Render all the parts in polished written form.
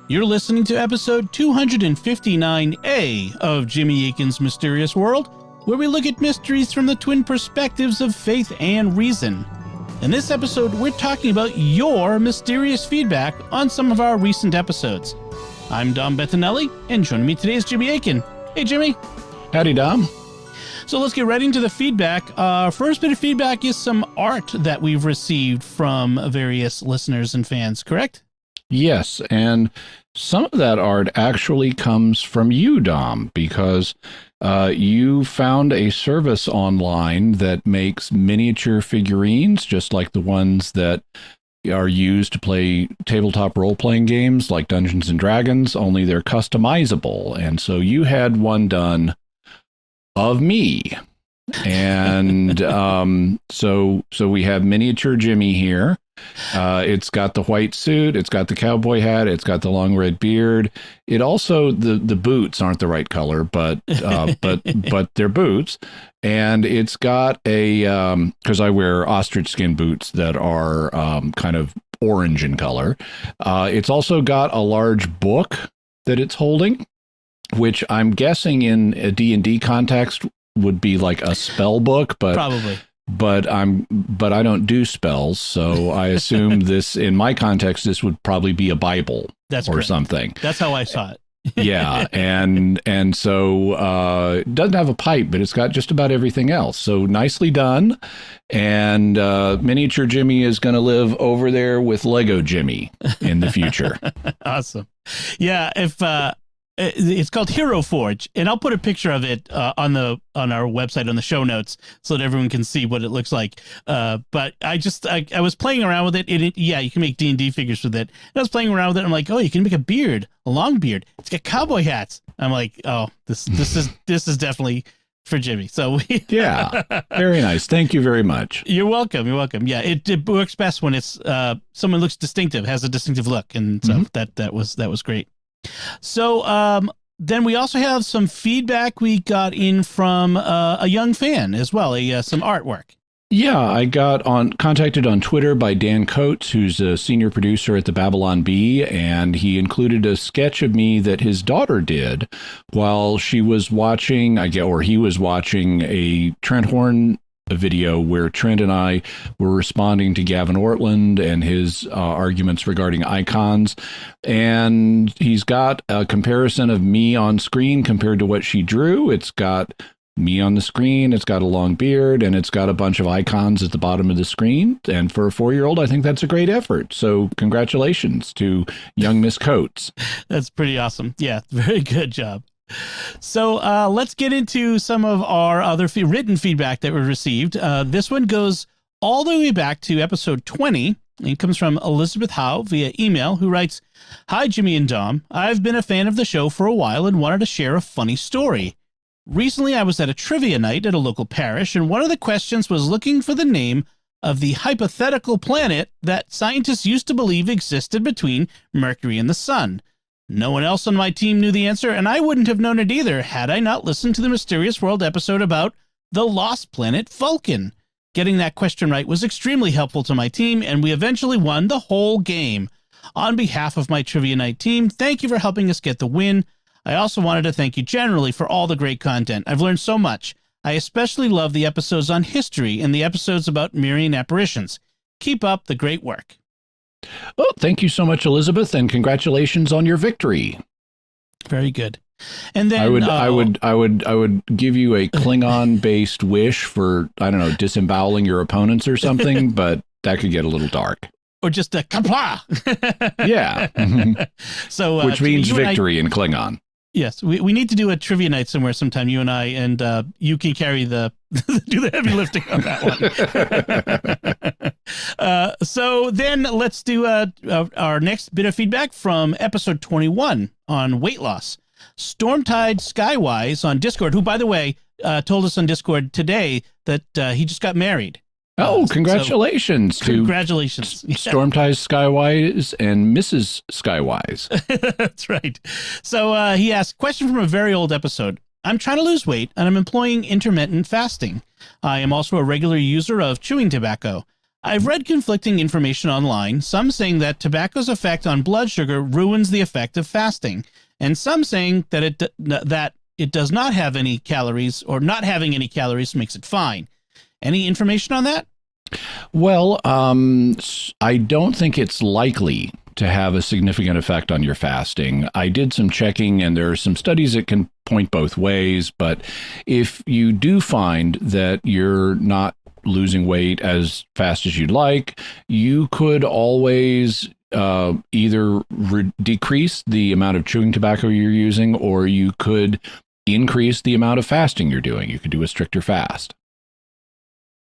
You're listening to episode 259A of Jimmy Akin's Mysterious World, where we look at mysteries from the twin perspectives of faith and reason. In this episode, we're talking about your mysterious feedback on some of our recent episodes. I'm Dom Bettinelli, and joining me today is Jimmy Akin. Hey, Jimmy. Howdy, Dom. So let's get right into the feedback. Our first bit of feedback is some art that we've received from various listeners and fans, correct? Yes, and some of that art actually comes from you, Dom, because you found a service online that makes miniature figurines, just like the ones that are used to play tabletop role-playing games like Dungeons and Dragons, only they're customizable. And so you had one done of me. And so we have miniature Jimmy here. It's got the white suit, it's got the cowboy hat, it's got the long red beard. It also, the boots aren't the right color, but they're boots. And it's got a, because I wear ostrich skin boots that are kind of orange in color. It's also got a large book that it's holding, which I'm guessing in a D&D context would be like a spell book, but Probably. But I don't do spells, so I assume this, in my context, this would probably be a Bible or something. That's how I saw it. Yeah, and so it doesn't have a pipe, but it's got just about everything else. So nicely done. And miniature Jimmy is going to live over there with Lego Jimmy in the future. Awesome. Yeah, if it's called Hero Forge, and I'll put a picture of it on our website on the show notes so that everyone can see what it looks like. But I was playing around with it, and you can make D&D figures with it. And I was playing around with it. I'm like, oh, you can make a beard, a long beard. It's got cowboy hats. I'm like, oh, this is definitely for Jimmy. So yeah, very nice. Thank you very much. You're welcome. You're welcome. Yeah, it works best when it's someone looks distinctive, has a distinctive look, and so that was great. So then we also have some feedback we got in from a young fan as well, some artwork. Yeah, I got contacted on Twitter by Dan Coates, who's a senior producer at the Babylon Bee, and he included a sketch of me that his daughter did while she was watching, he was watching a Trent Horn video where Trent and I were responding to Gavin Ortland and his arguments regarding icons. And he's got a comparison of me on screen compared to what she drew. It's got me on the screen, it's got a long beard, and it's got a bunch of icons at the bottom of the screen. And for a 4-year-old, I think that's a great effort. So congratulations to young Miss Coates. That's pretty awesome. Yeah, very good job. So let's get into some of our other written feedback that we received. This one goes all the way back to episode 20. It comes from Elizabeth Howe via email, who writes, "Hi, Jimmy and Dom. I've been a fan of the show for a while and wanted to share a funny story. Recently, I was at a trivia night at a local parish, and one of the questions was looking for the name of the hypothetical planet that scientists used to believe existed between Mercury and the Sun. No one else on my team knew the answer, and I wouldn't have known it either had I not listened to the Mysterious World episode about the lost planet Vulcan. Getting that question right was extremely helpful to my team, and we eventually won the whole game. On behalf of my Trivia Night team, thank you for helping us get the win. I also wanted to thank you generally for all the great content. I've learned so much. I especially love the episodes on history and the episodes about Marian apparitions. Keep up the great work." Well, thank you so much, Elizabeth, and congratulations on your victory. Very good. And then I would give you a Klingon-based wish for, I don't know, disemboweling your opponents or something, but that could get a little dark. Or just a kapla. Yeah. So, which means victory in Klingon. Yes, we need to do a trivia night somewhere sometime, you and I, and you can carry do the heavy lifting on that one. So then let's do our next bit of feedback from episode 21 on weight loss. Stormtide Skywise on Discord, who, by the way, told us on Discord today that he just got married. Oh, congratulations. Congratulations. Stormtide Skywise and Mrs. Skywise. That's right. So he asked, question from a very old episode. I'm trying to lose weight, and I'm employing intermittent fasting. I am also a regular user of chewing tobacco. I've read conflicting information online, some saying that tobacco's effect on blood sugar ruins the effect of fasting, and some saying that it does not have any calories, or not having any calories makes it fine. Any information on that? Well, I don't think it's likely to have a significant effect on your fasting. I did some checking, and there are some studies that can point both ways. But if you do find that you're not losing weight as fast as you'd like, you could always either decrease the amount of chewing tobacco you're using, or you could increase the amount of fasting you're doing. You could do a stricter fast.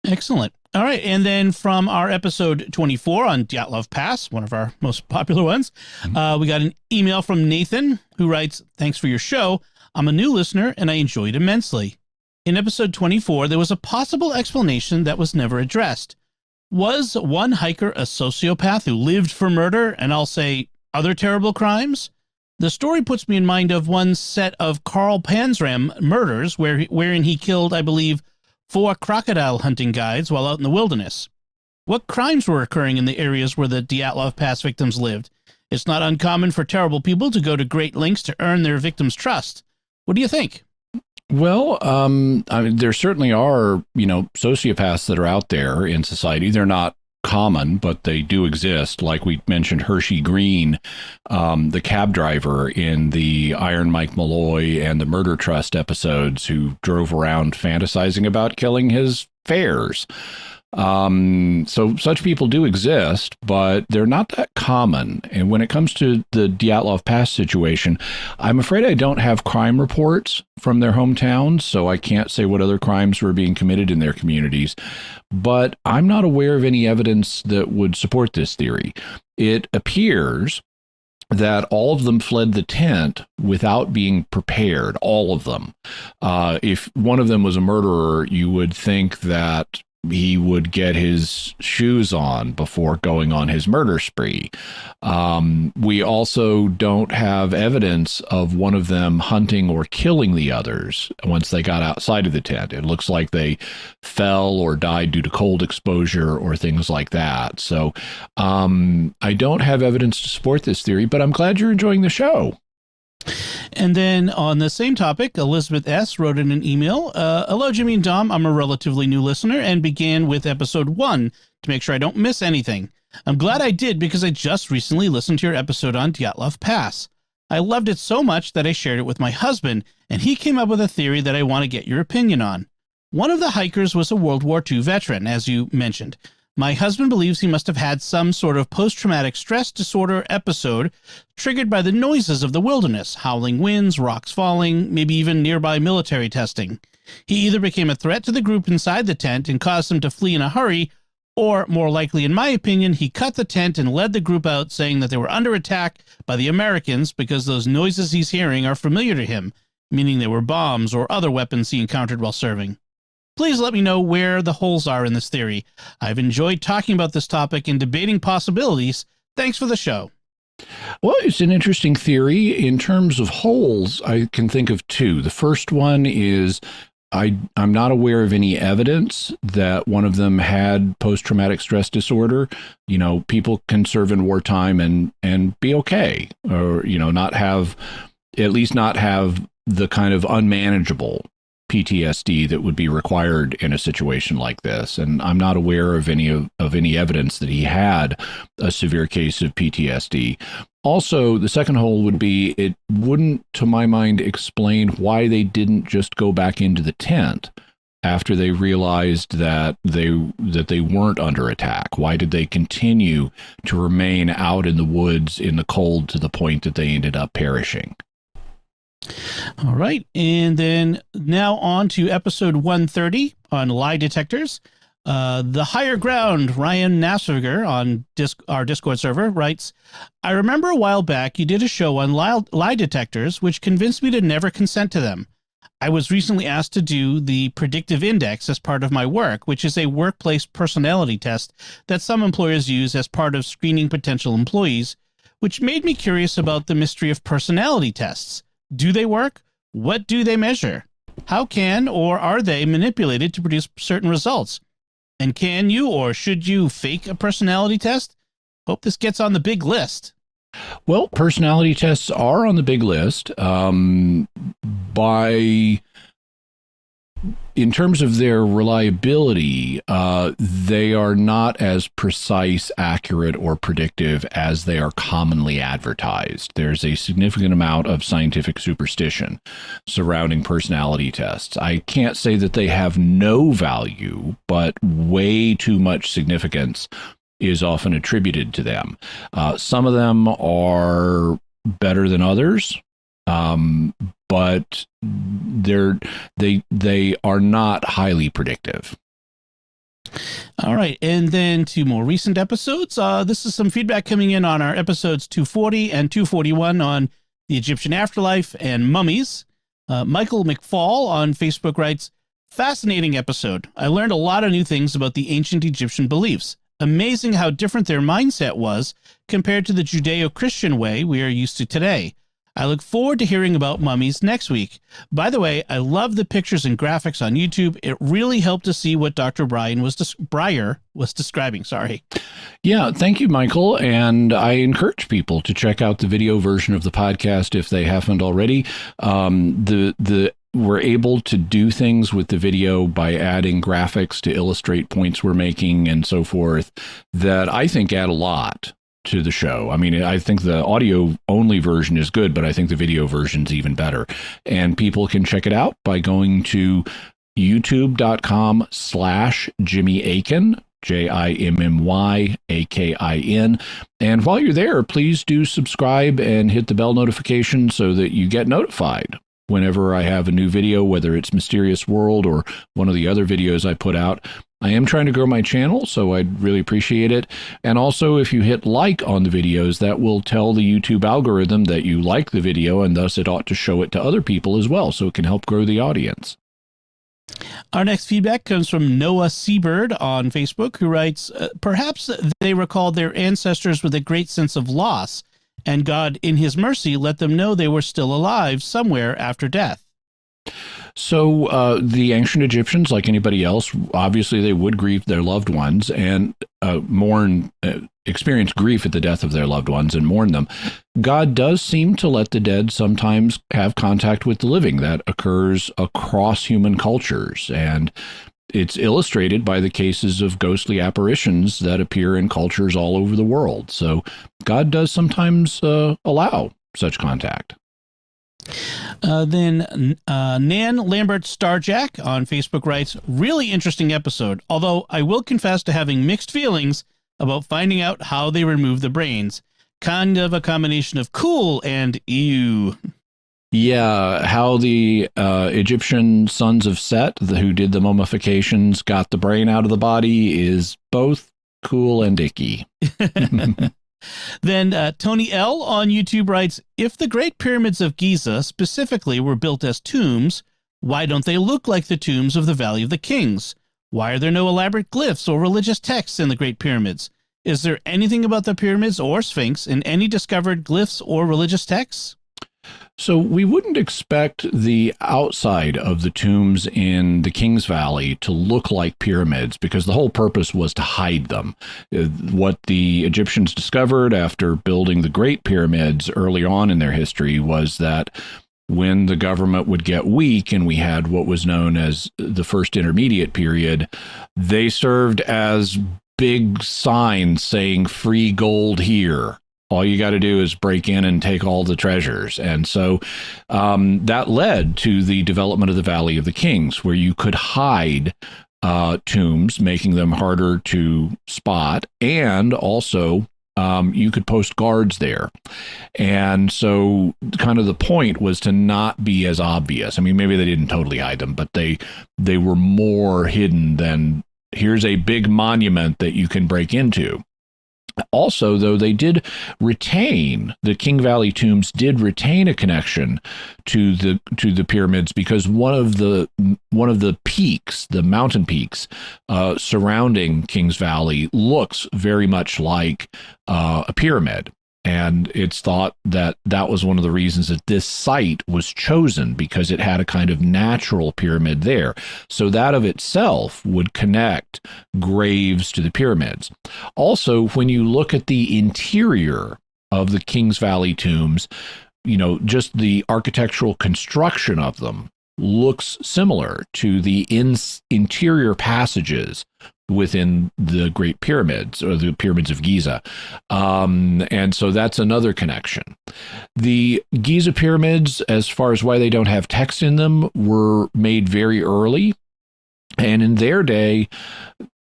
Excellent. All right. And then from our episode 24 on Dyatlov Pass, one of our most popular ones, we got an email from Nathan who writes, "Thanks for your show. I'm a new listener and I enjoyed it immensely. In episode 24, there was a possible explanation that was never addressed. Was one hiker a sociopath who lived for murder and I'll say other terrible crimes? The story puts me in mind of one set of Carl Panzram murders wherein he killed, I believe, 4 crocodile hunting guides while out in the wilderness. What crimes were occurring in the areas where the Dyatlov Pass victims lived? It's not uncommon for terrible people to go to great lengths to earn their victims' trust. What do you think?" Well, I mean, there certainly are, sociopaths that are out there in society. They're not common, but they do exist. Like we mentioned, Hershey Green, the cab driver in the Iron Mike Malloy and the Murder Trust episodes, who drove around fantasizing about killing his fares. So such people do exist, but they're not that common. And when it comes to the Dyatlov Pass situation, I'm afraid I don't have crime reports from their hometowns, so I can't say what other crimes were being committed in their communities. But I'm not aware of any evidence that would support this theory. It appears that all of them fled the tent without being prepared, all of them. If one of them was a murderer, you would think that he would get his shoes on before going on his murder spree. We also don't have evidence of one of them hunting or killing the others once they got outside of the tent. It looks like they fell or died due to cold exposure or things like that. So I don't have evidence to support this theory, but I'm glad you're enjoying the show. And then on the same topic, Elizabeth S. wrote in an email, "Hello, Jimmy and Dom. I'm a relatively new listener and began with episode 1 to make sure I don't miss anything. I'm glad I did because I just recently listened to your episode on Dyatlov Pass. I loved it so much that I shared it with my husband, and he came up with a theory that I want to get your opinion on. One of the hikers was a World War II veteran, as you mentioned. My husband believes he must have had some sort of post-traumatic stress disorder episode triggered by the noises of the wilderness, howling winds, rocks falling, maybe even nearby military testing. He either became a threat to the group inside the tent and caused them to flee in a hurry, or, more likely in my opinion, he cut the tent and led the group out saying that they were under attack by the Americans because those noises he's hearing are familiar to him, meaning they were bombs or other weapons he encountered while serving. Please let me know where the holes are in this theory. I've enjoyed talking about this topic and debating possibilities. Thanks for the show." Well, it's an interesting theory. In terms of holes, I can think of 2. The first one is I'm not aware of any evidence that one of them had post-traumatic stress disorder. People can serve in wartime and be okay, or, not have the kind of unmanageable PTSD that would be required in a situation like this. And I'm not aware of any evidence that he had a severe case of PTSD. Also, the second hole would be, it wouldn't, to my mind, explain why they didn't just go back into the tent after they realized that they weren't under attack. Why did they continue to remain out in the woods in the cold to the point that they ended up perishing? All right. And then now on to episode 130 on lie detectors. The Higher Ground, Ryan Nasviger on our Discord server writes, "I remember a while back you did a show on lie detectors, which convinced me to never consent to them. I was recently asked to do the predictive index as part of my work, which is a workplace personality test that some employers use as part of screening potential employees, which made me curious about the mystery of personality tests. Do they work? What do they measure? How can or are they manipulated to produce certain results? And can you or should you fake a personality test? Hope this gets on the big list. Well, personality tests are on the big list. In terms of their reliability, they are not as precise, accurate, or predictive as they are commonly advertised. There's a significant amount of scientific superstition surrounding personality tests. I can't say that they have no value, but way too much significance is often attributed to them. Some of them are better than others. But they are not highly predictive. All right, and then to more recent episodes. This is some feedback coming in on our episodes 240 and 241 on the Egyptian afterlife and mummies. Michael McFall on Facebook writes, "Fascinating episode. I learned a lot of new things about the ancient Egyptian beliefs. Amazing how different their mindset was compared to the Judeo-Christian way we are used to today. I look forward to hearing about mummies next week. By the way, I love the pictures and graphics on YouTube. It really helped to see what Dr. Breyer was describing. Sorry. Yeah, thank you, Michael. And I encourage people to check out the video version of the podcast if they haven't already. We're able to do things with the video by adding graphics to illustrate points we're making and so forth that I think add a lot to the show. I mean, I think the audio only version is good, but I think the video version is even better. And people can check it out by going to youtube.com/Jimmy Akin, JIMMYAKIN. And while you're there, please do subscribe and hit the bell notification so that you get notified whenever I have a new video, whether it's Mysterious World or one of the other videos I put out. I am trying to grow my channel, so I'd really appreciate it. And also, if you hit like on the videos, that will tell the YouTube algorithm that you like the video, and thus it ought to show it to other people as well, so it can help grow the audience. Our next feedback comes from Noah Seabird on Facebook, who writes, perhaps they recalled their ancestors with a great sense of loss, and God, in his mercy, let them know they were still alive somewhere after death. So the ancient Egyptians, like anybody else, obviously they would grieve their loved ones and experience grief at the death of their loved ones and mourn them. God does seem to let the dead sometimes have contact with the living. That occurs across human cultures, and it's illustrated by the cases of ghostly apparitions that appear in cultures all over the world. So God does sometimes allow such contact. Then Nan Lambert Starjack on Facebook writes, really interesting episode, although I will confess to having mixed feelings about finding out how they remove the brains. Kind of a combination of cool and ew. Yeah, how the Egyptian sons of Set, who did the mummifications, got the brain out of the body is both cool and icky. Then Tony L. on YouTube writes, if the Great Pyramids of Giza specifically were built as tombs, why don't they look like the tombs of the Valley of the Kings? Why are there no elaborate glyphs or religious texts in the Great Pyramids? Is there anything about the pyramids or Sphinx in any discovered glyphs or religious texts? So we wouldn't expect the outside of the tombs in the Kings Valley to look like pyramids because the whole purpose was to hide them. What the Egyptians discovered after building the Great Pyramids early on in their history was that when the government would get weak and we had what was known as the First Intermediate Period, they served as big signs saying free gold here. All you got to do is break in and take all the treasures. And so that led to the development of the Valley of the Kings, where you could hide tombs, making them harder to spot. And also you could post guards there. And so kind of the point was to not be as obvious. I mean, maybe they didn't totally hide them, but they were more hidden than here's a big monument that you can break into. Also, though, they did retain, the King Valley tombs did retain a connection to the pyramids because one of the peaks, the mountain peaks surrounding Kings Valley, looks very much like a pyramid. And it's thought that that was one of the reasons that this site was chosen, because it had a kind of natural pyramid there. So that of itself would connect graves to the pyramids. Also, when you look at the interior of the Kings Valley tombs, just the architectural construction of them looks similar to the interior passages within the Great Pyramids, or the Pyramids of Giza. And so that's another connection. The Giza pyramids, as far as why they don't have text in them, were made very early. And in their day,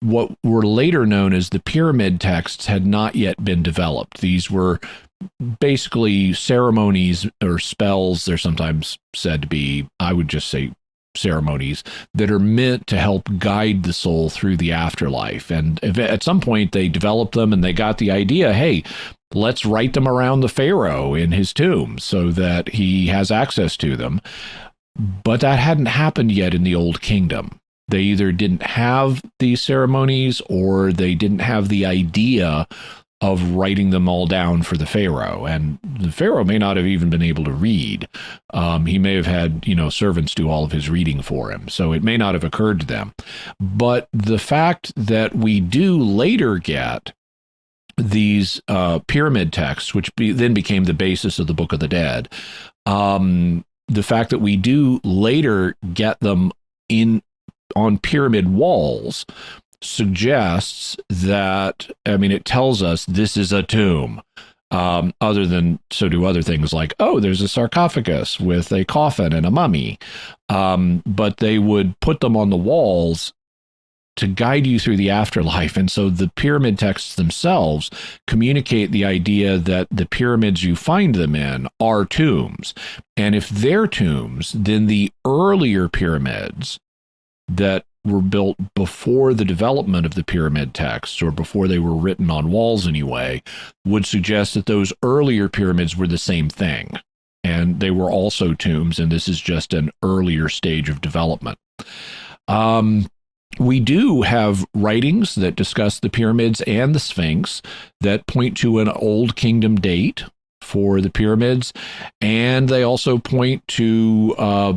what were later known as the pyramid texts had not yet been developed. These were basically ceremonies or spells. They're sometimes said to be, I would just say, ceremonies that are meant to help guide the soul through the afterlife. And if at some point they developed them and they got the idea, hey, let's write them around the pharaoh in his tomb so that he has access to them. But that hadn't happened yet in the Old Kingdom. They either didn't have these ceremonies, or they didn't have the idea of writing them all down for the pharaoh. And the pharaoh may not have even been able to read. He may have had, servants do all of his reading for him. So it may not have occurred to them. But the fact that we do later get these pyramid texts, which then became the basis of the Book of the Dead, the fact that we do later get them on pyramid walls suggests that, it tells us this is a tomb. Other than, so do other things like, oh, there's a sarcophagus with a coffin and a mummy. But they would put them on the walls to guide you through the afterlife. And so the pyramid texts themselves communicate the idea that the pyramids you find them in are tombs. And if they're tombs, then the earlier pyramids that were built before the development of the pyramid texts, or before they were written on walls anyway, would suggest that those earlier pyramids were the same thing. And they were also tombs, and this is just an earlier stage of development. We do have writings that discuss the pyramids and the Sphinx that point to an Old Kingdom date for the pyramids, and they also point to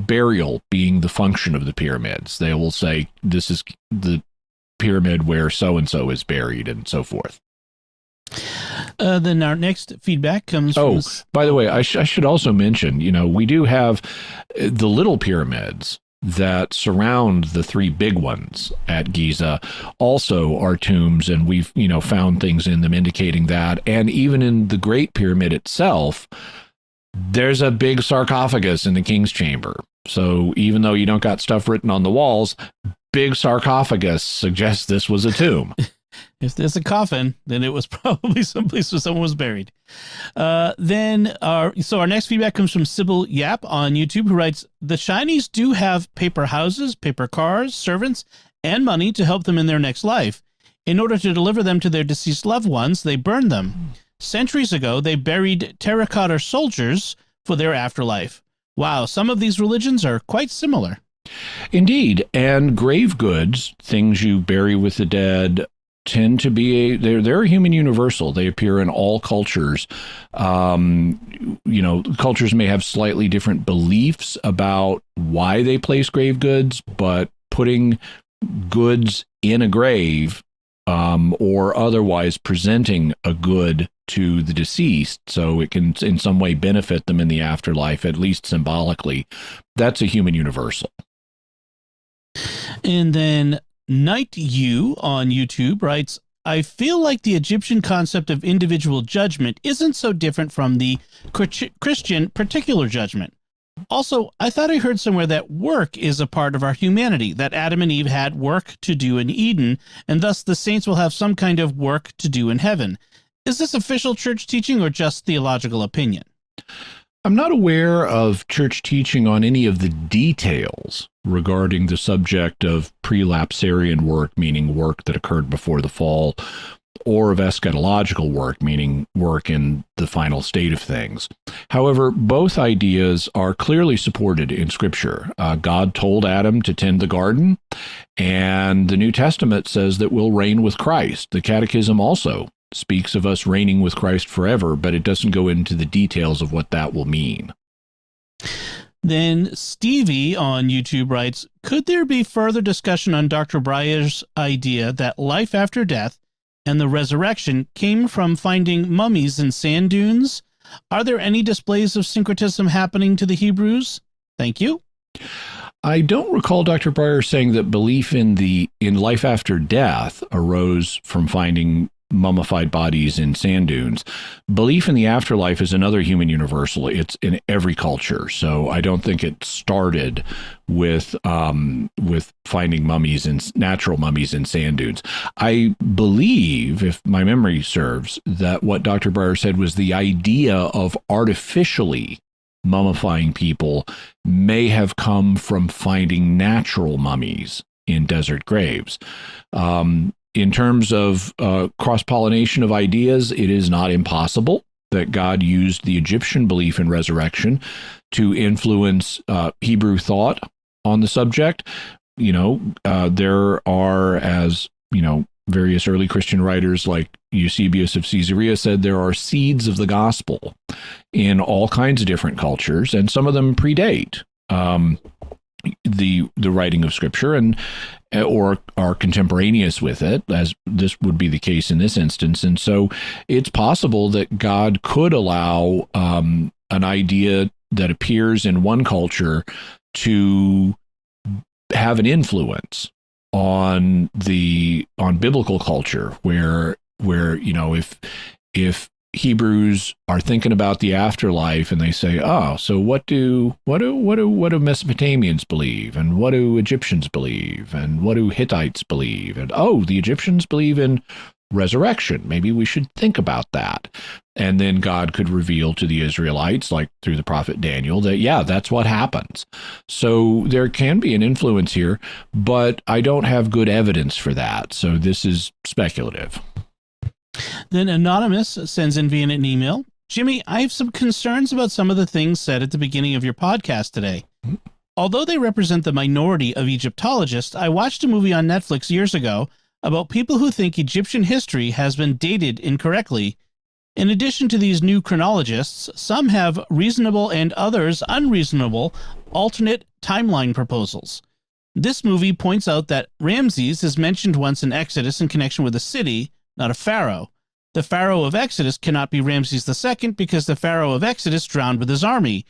burial being the function of the pyramids. They will say this is the pyramid where so-and-so is buried, and so forth. Then our next feedback comes from... by the way, I should also mention, we do have the little pyramids that surround the three big ones at Giza also are tombs, and we've found things in them indicating that. And even in the Great Pyramid itself, there's a big sarcophagus in the king's chamber. So even though you don't got stuff written on the walls, big sarcophagus suggests this was a tomb. If there's a coffin, then it was probably someplace where someone was buried. Our next feedback comes from Sybil Yap on YouTube, who writes, the Shinies do have paper houses, paper cars, servants, and money to help them in their next life. In order to deliver them to their deceased loved ones, they burn them. Centuries ago, they buried terracotta soldiers for their afterlife. Wow, some of these religions are quite similar. Indeed, and grave goods, things you bury with the dead, tend to be they're a human universal. They appear in all cultures. Cultures may have slightly different beliefs about why they place grave goods, but putting goods in a grave, or otherwise presenting a good to the deceased so it can in some way benefit them in the afterlife, at least symbolically, that's a human universal. And then Night You on YouTube writes, I feel like the Egyptian concept of individual judgment isn't so different from the Christian particular judgment. Also, I thought I heard somewhere that work is a part of our humanity, that Adam and Eve had work to do in Eden, and thus the saints will have some kind of work to do in heaven. Is this official church teaching or just theological opinion? I'm not aware of church teaching on any of the details regarding the subject of prelapsarian work, meaning work that occurred before the fall, or of eschatological work, meaning work in the final state of things. However, both ideas are clearly supported in Scripture. God told Adam to tend the garden, and the New Testament says that we'll reign with Christ. The Catechism also speaks of us reigning with Christ forever, but it doesn't go into the details of what that will mean. Then Stevie on YouTube writes, could there be further discussion on Dr. Breyer's idea that life after death and the resurrection came from finding mummies in sand dunes? Are there any displays of syncretism happening to the Hebrews? Thank you. I don't recall Dr. Breyer saying that belief in life after death arose from finding mummified bodies in sand dunes. Belief in the afterlife is another human universal. It's in every culture. So I don't think it started with finding natural mummies in sand dunes. I believe, if my memory serves, that what Dr. Breyer said was the idea of artificially mummifying people may have come from finding natural mummies in desert graves. In terms of cross-pollination of ideas, it is not impossible that God used the Egyptian belief in resurrection to influence Hebrew thought on the subject. There are, as various early Christian writers like Eusebius of Caesarea said, there are seeds of the gospel in all kinds of different cultures, and some of them predate the writing of Scripture or are contemporaneous with it, as this would be the case in this instance. And so it's possible that God could allow an idea that appears in one culture to have an influence on biblical culture, where if Hebrews are thinking about the afterlife and they say, oh, so what do Mesopotamians believe, and what do Egyptians believe, and what do Hittites believe, and oh, the Egyptians believe in resurrection. Maybe we should think about that. And then God could reveal to the Israelites, like through the prophet Daniel, that, yeah, that's what happens. So there can be an influence here, but I don't have good evidence for that. So this is speculative. Then Anonymous sends in via an email, Jimmy, I have some concerns about some of the things said at the beginning of your podcast today. Although they represent the minority of Egyptologists, I watched a movie on Netflix years ago about people who think Egyptian history has been dated incorrectly. In addition to these new chronologists, some have reasonable and others unreasonable alternate timeline proposals. This movie points out that Ramses is mentioned once in Exodus in connection with a city, not a pharaoh. The pharaoh of Exodus cannot be Ramses II because the pharaoh of Exodus drowned with his army.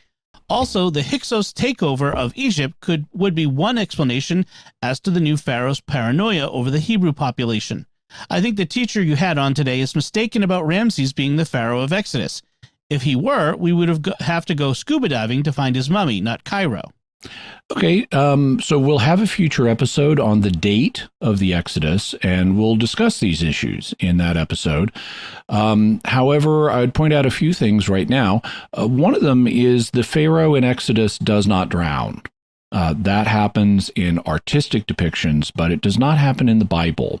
Also, the Hyksos takeover of Egypt would be one explanation as to the new pharaoh's paranoia over the Hebrew population. I think the teacher you had on today is mistaken about Ramses being the pharaoh of Exodus. If he were, we would have to go scuba diving to find his mummy, not Cairo. Okay, so we'll have a future episode on the date of the Exodus, and we'll discuss these issues in that episode. However, I'd point out a few things right now. One of them is the Pharaoh in Exodus does not drown. That happens in artistic depictions, but it does not happen in the Bible.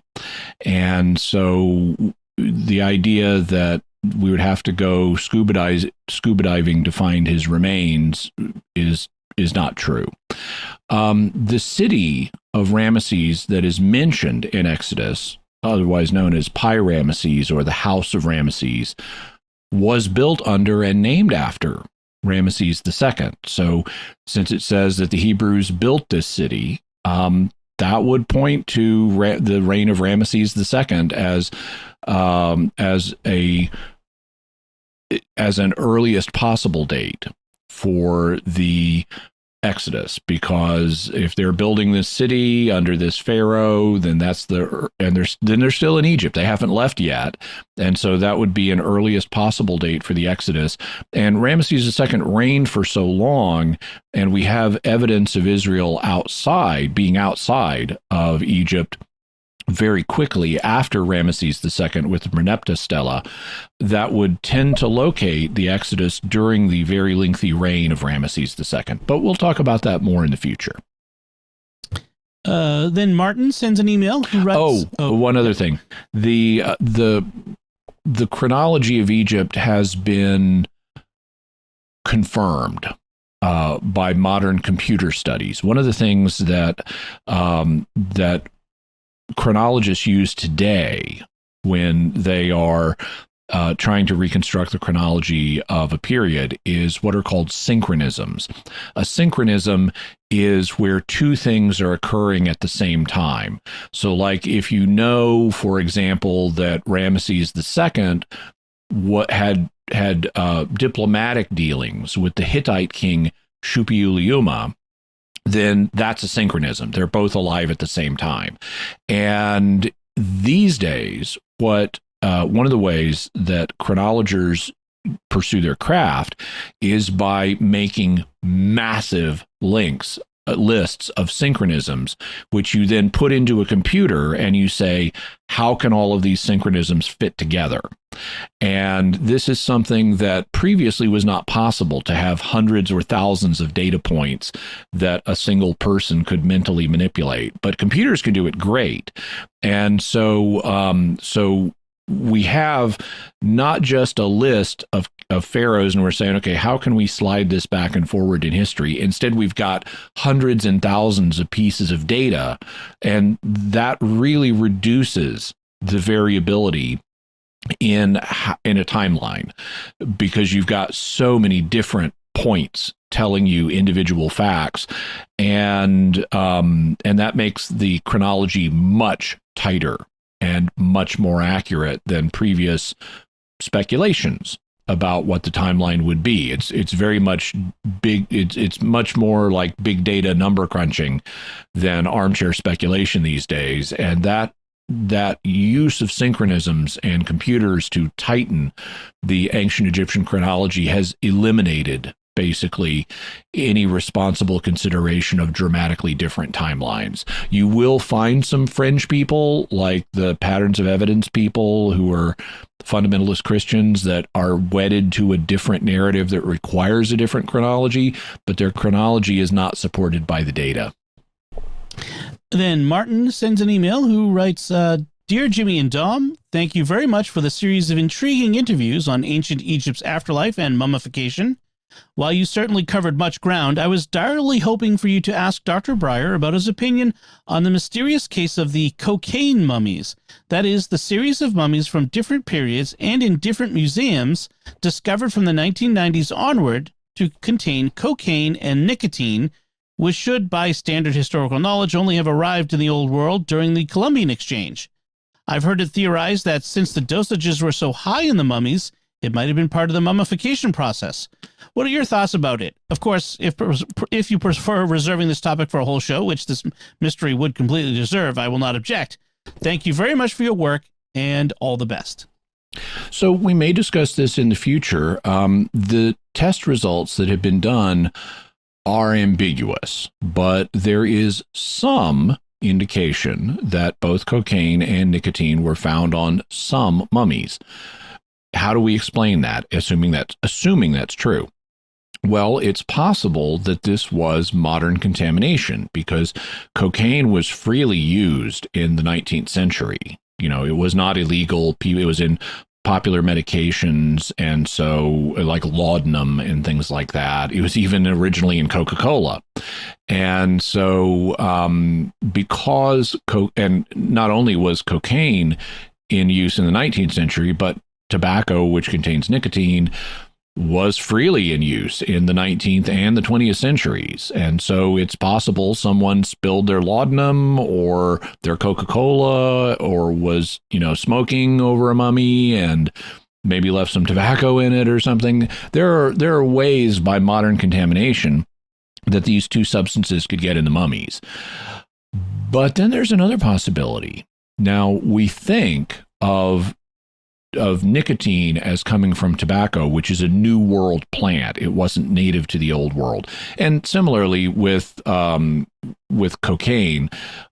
And so the idea that we would have to go scuba diving to find his remains is not true. The city of Ramesses that is mentioned in Exodus, otherwise known as Pi-Ramesses or the House of Ramesses, was built under and named after Ramesses II. So since it says that the Hebrews built this city, that would point to the reign of Ramesses II as an earliest possible date for the Exodus, because if they're building this city under this pharaoh, then they're still in Egypt. They haven't left yet, and so that would be an earliest possible date for the Exodus. And Ramesses II reigned for so long, and we have evidence of Israel being outside of Egypt very quickly after Ramesses II with the Merneptah Stela, that would tend to locate the Exodus during the very lengthy reign of Ramesses II. But we'll talk about that more in the future. Then Martin sends an email. Who writes, one other thing. The chronology of Egypt has been confirmed by modern computer studies. One of the things that chronologists use today when they are trying to reconstruct the chronology of a period is what are called synchronisms. A synchronism is where two things are occurring at the same time. So, like if you know, for example, that Ramesses II had diplomatic dealings with the Hittite king Shuppiluliuma, then that's a synchronism. They're both alive at the same time. And these days, one of the ways that chronologers pursue their craft is by making massive lists of synchronisms, which you then put into a computer and you say, how can all of these synchronisms fit together? And this is something that previously was not possible, to have hundreds or thousands of data points that a single person could mentally manipulate. But computers can do it great. And so we have not just a list of pharaohs and we're saying, okay, how can we slide this back and forward in history? Instead, we've got hundreds and thousands of pieces of data, and that really reduces the variability in a timeline, because you've got so many different points telling you individual facts, and that makes the chronology much tighter and much more accurate than previous speculations about what the timeline would be. It's very much big. It's much more like big data number crunching than armchair speculation these days. And that use of synchronisms and computers to tighten the ancient Egyptian chronology has eliminated basically any responsible consideration of dramatically different timelines. You will find some fringe people, like the patterns of evidence people who are fundamentalist Christians, that are wedded to a different narrative that requires a different chronology, but their chronology is not supported by the data. Then Martin sends an email who writes, Dear Jimmy and Dom, thank you very much for the series of intriguing interviews on ancient Egypt's afterlife and mummification. While you certainly covered much ground, I was direly hoping for you to ask Dr. Breyer about his opinion on the mysterious case of the cocaine mummies. That is, the series of mummies from different periods and in different museums discovered from the 1990s onward to contain cocaine and nicotine, which should, by standard historical knowledge, only have arrived in the Old World during the Columbian Exchange. I've heard it theorized that since the dosages were so high in the mummies, it might have been part of the mummification process. What are your thoughts about it? Of course, if you prefer reserving this topic for a whole show, which this mystery would completely deserve, I will not object. Thank you very much for your work, and all the best. So we may discuss this in the future. The test results that have been done are ambiguous, but there is some indication that both cocaine and nicotine were found on some mummies. How do we explain that, assuming that's true? Well, it's possible that this was modern contamination, because cocaine was freely used in the 19th century. You know, it was not illegal. It was in popular medications, and so like laudanum and things like that. It was even originally in Coca-Cola. And so and not only was cocaine in use in the 19th century, but tobacco, which contains nicotine, was freely in use in the 19th and the 20th centuries. And so it's possible someone spilled their laudanum or their Coca-Cola, or was, smoking over a mummy and maybe left some tobacco in it or something. There are ways by modern contamination that these two substances could get in the mummies. But then there's another possibility. Now, we think of nicotine as coming from tobacco, which is a New World plant. It wasn't native to the Old World. And similarly with cocaine,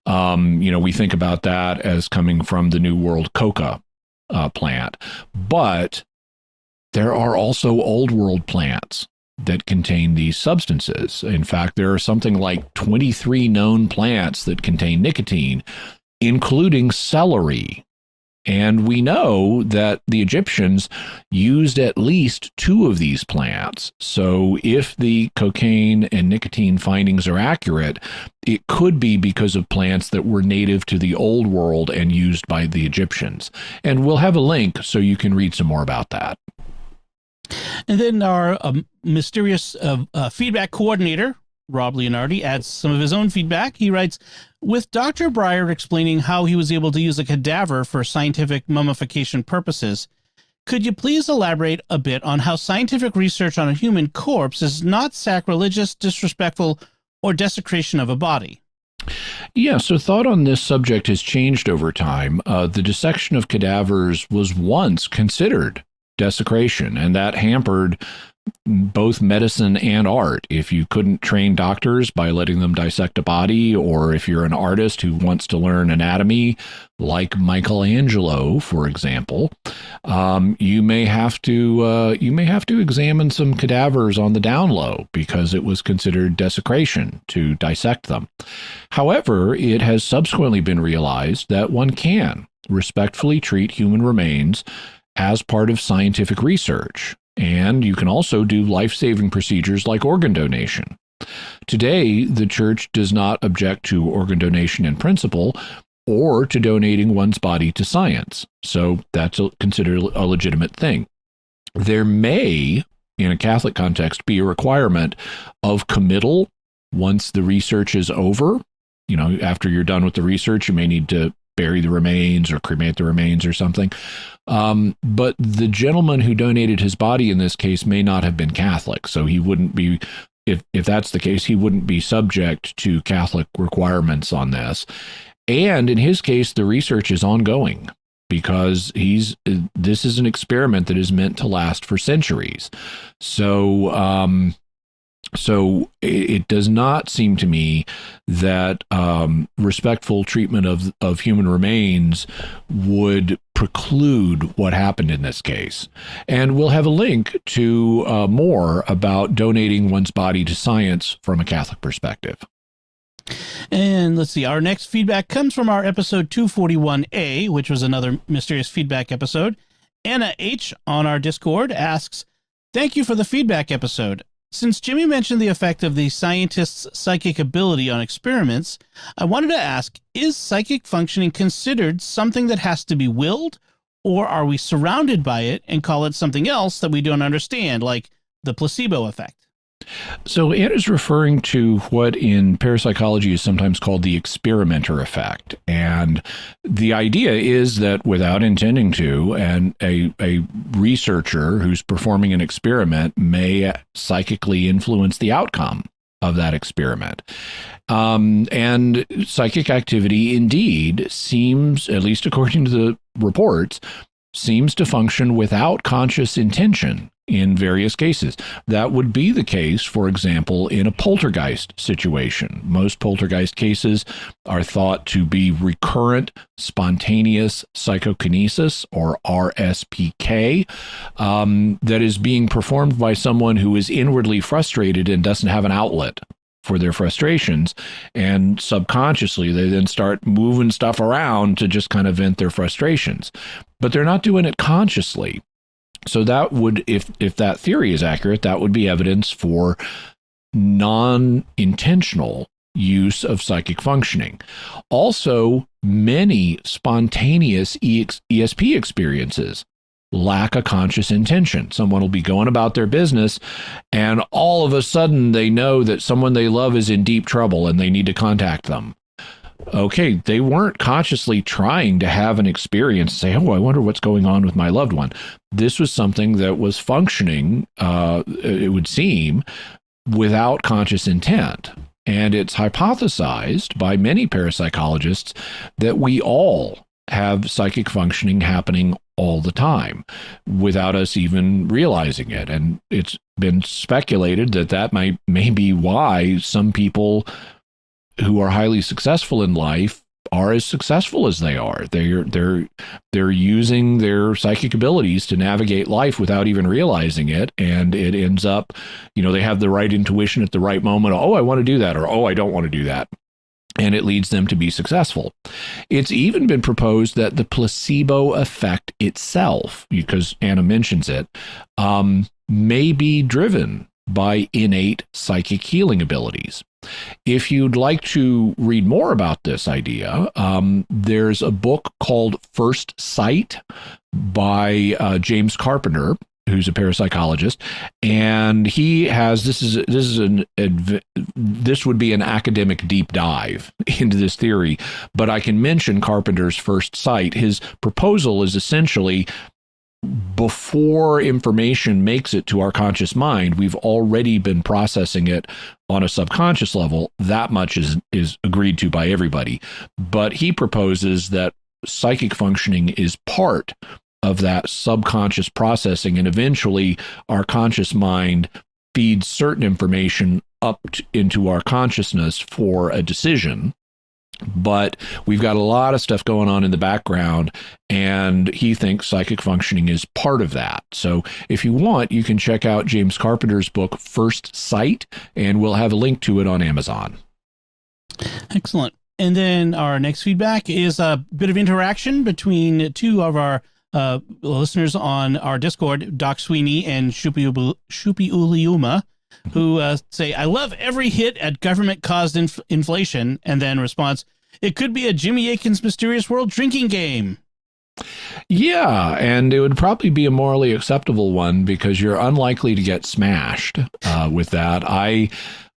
we think about that as coming from the New World coca plant. But there are also Old World plants that contain these substances. In fact, there are something like 23 known plants that contain nicotine, including celery. And we know that the Egyptians used at least 2 of these plants. So if the cocaine and nicotine findings are accurate, it could be because of plants that were native to the old world and used by the Egyptians. And we'll have a link so you can read some more about that. And then our mysterious feedback coordinator, Rob Leonardi, adds some of his own feedback. He writes, with Dr. Breyer explaining how he was able to use a cadaver for scientific mummification purposes, could you please elaborate a bit on how scientific research on a human corpse is not sacrilegious, disrespectful, or desecration of a body? Yeah, so thought on this subject has changed over time. The dissection of cadavers was once considered desecration, and that hampered both medicine and art. If you couldn't train doctors by letting them dissect a body, or if you're an artist who wants to learn anatomy, like Michelangelo, for example, you may have to examine some cadavers on the down low because it was considered desecration to dissect them. However, it has subsequently been realized that one can respectfully treat human remains as part of scientific research. And you can also do life-saving procedures like organ donation. Today, the church does not object to organ donation in principle or to donating one's body to science. So that's considered a legitimate thing. There may, in a Catholic context, be a requirement of committal once the research is over. You know, after you're done with the research, you may need to bury the remains or cremate the remains or something. But the gentleman who donated his body in this case may not have been Catholic, so he wouldn't be, if that's the case, he wouldn't be subject to Catholic requirements on this. And in his case, the research is ongoing because this is an experiment that is meant to last for centuries. So it does not seem to me that respectful treatment of human remains would preclude what happened in this case. And we'll have a link to more about donating one's body to science from a Catholic perspective. And let's see, our next feedback comes from our episode 241A, which was another mysterious feedback episode. Anna H. on our Discord asks, thank you for the feedback episode. Since Jimmy mentioned the effect of the scientist's psychic ability on experiments, I wanted to ask, is psychic functioning considered something that has to be willed, or are we surrounded by it and call it something else that we don't understand, like the placebo effect? So Anna's referring to what in parapsychology is sometimes called the experimenter effect. And the idea is that without intending to, and a researcher who's performing an experiment may psychically influence the outcome of that experiment. And psychic activity indeed seems, at least according to the reports, seems to function without conscious intention in various cases. That would be the case, for example, in a poltergeist situation. Most poltergeist cases are thought to be recurrent spontaneous psychokinesis, or RSPK, that is being performed by someone who is inwardly frustrated and doesn't have an outlet for their frustrations, and subconsciously they then start moving stuff around to just kind of vent their frustrations. But they're not doing it consciously. So that would, if that theory is accurate, that would be evidence for non-intentional use of psychic functioning. Also, many spontaneous ESP experiences lack a conscious intention. Someone will be going about their business, and all of a sudden they know that someone they love is in deep trouble and they need to contact them. Okay, they weren't consciously trying to have an experience, say, oh, I wonder what's going on with my loved one. This was something that was functioning, it would seem, without conscious intent. And it's hypothesized by many parapsychologists that we all have psychic functioning happening all the time without us even realizing it. And it's been speculated that may be why some people who are highly successful in life are as successful as they are. They're using their psychic abilities to navigate life without even realizing it, and it ends up, they have the right intuition at the right moment. Oh, I want to do that, or oh, I don't want to do that. and it leads them to be successful. It's even been proposed that the placebo effect itself, because Anna mentions it, may be driven by innate psychic healing abilities. If you'd like to read more about this idea, there's a book called First Sight by James Carpenter, who's a parapsychologist, and he has this would be an academic deep dive into this theory, but I can mention Carpenter's First Sight. His proposal is essentially, before information makes it to our conscious mind, we've already been processing it on a subconscious level. That much is agreed to by everybody. But he proposes that psychic functioning is part of that subconscious processing, and eventually our conscious mind feeds certain information up into our consciousness for a decision. But we've got a lot of stuff going on in the background, and he thinks psychic functioning is part of that. So if you want, you can check out James Carpenter's book, First Sight, and we'll have a link to it on Amazon. Excellent. And then our next feedback is a bit of interaction between two of our listeners on our Discord, Doc Sweeney and Shupi Uliuma, who say, I love every hit at government-caused inflation, and then response, it could be a Jimmy Akin's Mysterious World drinking game. Yeah, and it would probably be a morally acceptable one because you're unlikely to get smashed with that.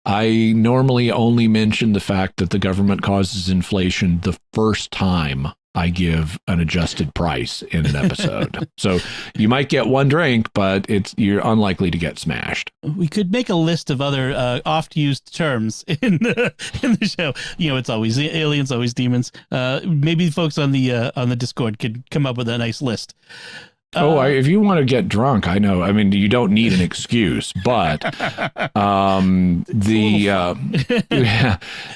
I normally only mention the fact that the government causes inflation the first time I give an adjusted price in an episode. So you might get one drink, but you're unlikely to get smashed. We could make a list of other oft-used terms in the show. You know, it's always aliens, always demons. Maybe folks on the Discord could come up with a nice list. If you want to get drunk, I know. I mean, you don't need an excuse, but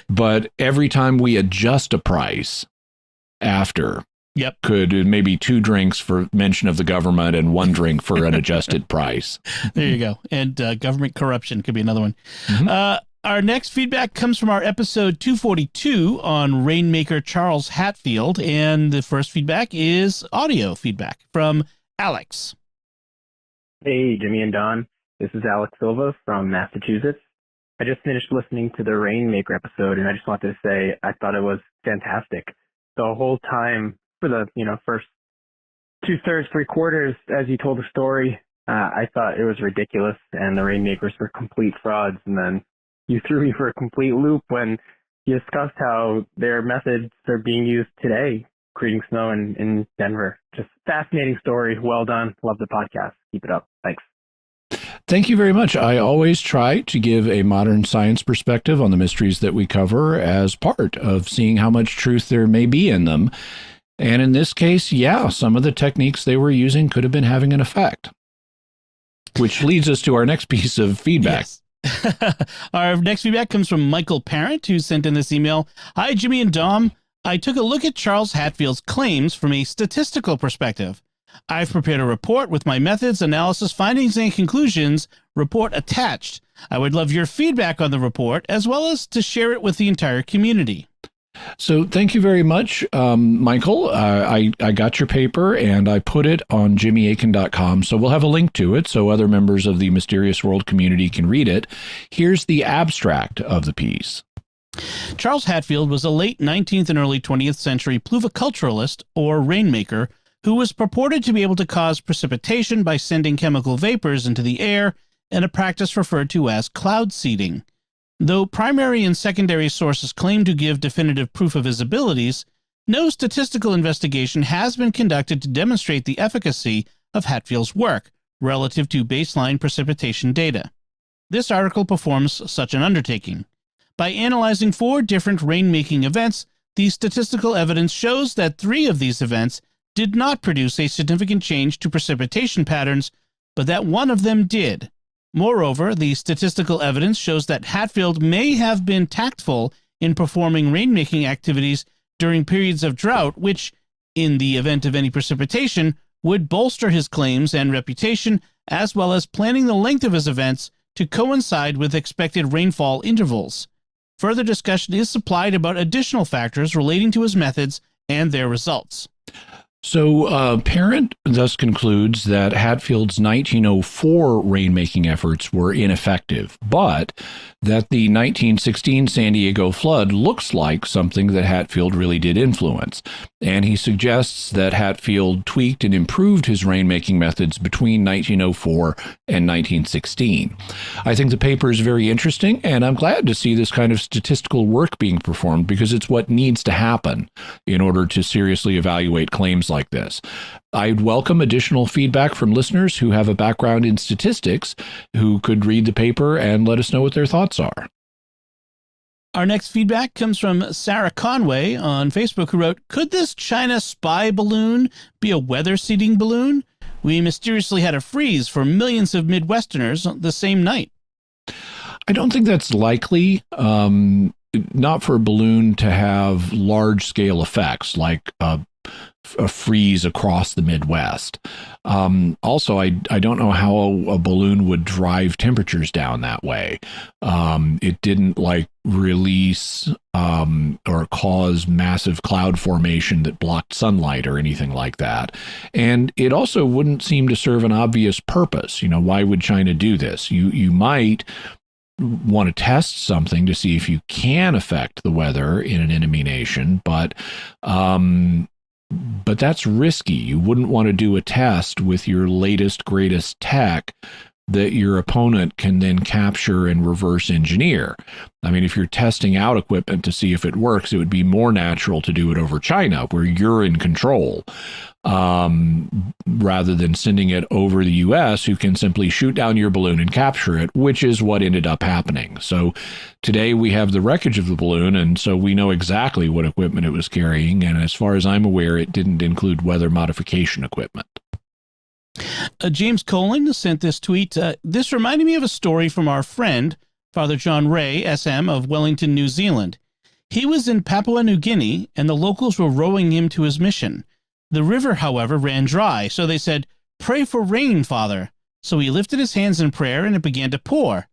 but every time we adjust a price after, could maybe 2 drinks for mention of the government and 1 drink for an adjusted price. There you go. And government corruption could be another one. Mm-hmm. Our next feedback comes from our episode 242 on Rainmaker Charles Hatfield, and the first feedback is audio feedback from Alex. Hey, Jimmy and Don. This is Alex Silva from Massachusetts. I just finished listening to the Rainmaker episode, and I just wanted to say I thought it was fantastic. The whole time for the first 2/3, 3/4 as you told the story, I thought it was ridiculous, and the Rainmakers were complete frauds. And then you threw me for a complete loop when you discussed how their methods are being used today, creating snow in Denver. Just fascinating story. Well done. Love the podcast. Keep it up. Thanks. Thank you very much. I always try to give a modern science perspective on the mysteries that we cover as part of seeing how much truth there may be in them. And in this case, some of the techniques they were using could have been having an effect. Which leads us to our next piece of feedback. Yes. Our next feedback comes from Michael Parent, who sent in this email. Hi, Jimmy and Dom. I took a look at Charles Hatfield's claims from a statistical perspective. I've prepared a report with my methods, analysis, findings, and conclusions report attached. I would love your feedback on the report, as well as to share it with the entire community. So thank you very much, Michael. I got your paper and I put it on jimmyakin.com. So we'll have a link to it so other members of the Mysterious World community can read it. Here's the abstract of the piece. Charles Hatfield was a late 19th and early 20th century pluviculturalist, or rainmaker, who was purported to be able to cause precipitation by sending chemical vapors into the air, in a practice referred to as cloud seeding. Though primary and secondary sources claim to give definitive proof of his abilities, no statistical investigation has been conducted to demonstrate the efficacy of Hatfield's work relative to baseline precipitation data. This article performs such an undertaking. By analyzing 4 different rainmaking events, the statistical evidence shows that 3 of these events did not produce a significant change to precipitation patterns, but that 1 of them did. Moreover, the statistical evidence shows that Hatfield may have been tactful in performing rainmaking activities during periods of drought, which, in the event of any precipitation, would bolster his claims and reputation, as well as planning the length of his events to coincide with expected rainfall intervals. Further discussion is supplied about additional factors relating to his methods and their results. So, Parent thus concludes that Hatfield's 1904 rainmaking efforts were ineffective, but that the 1916 San Diego flood looks like something that Hatfield really did influence. And he suggests that Hatfield tweaked and improved his rainmaking methods between 1904 and 1916. I think the paper is very interesting, and I'm glad to see this kind of statistical work being performed because it's what needs to happen in order to seriously evaluate claims like this. I'd welcome additional feedback from listeners who have a background in statistics who could read the paper and let us know what their thoughts are. Our next feedback comes from Sarah Conway on Facebook, who wrote, "Could this China spy balloon be a weather seeding balloon? We mysteriously had a freeze for millions of Midwesterners the same night." I don't think that's likely. Not for a balloon to have large-scale effects like a freeze across the Midwest. Also, I don't know how a balloon would drive temperatures down that way. It didn't release or cause massive cloud formation that blocked sunlight or anything like that. And it also wouldn't seem to serve an obvious purpose. Why would China do this? You might want to test something to see if you can affect the weather in an enemy nation, but that's risky. You wouldn't want to do a test with your latest, greatest tech that your opponent can then capture and reverse engineer. I mean, if you're testing out equipment to see if it works, it would be more natural to do it over China, where you're in control, rather than sending it over the U.S., who can simply shoot down your balloon and capture it, which is what ended up happening. So today we have the wreckage of the balloon, and so we know exactly what equipment it was carrying, and as far as I'm aware, it didn't include weather modification equipment. James Colin sent this tweet. This reminded me of a story from our friend, Father John Ray, SM of Wellington, New Zealand. He was in Papua New Guinea, and the locals were rowing him to his mission. The river, however, ran dry, so they said, "Pray for rain, Father." So he lifted his hands in prayer, and it began to pour.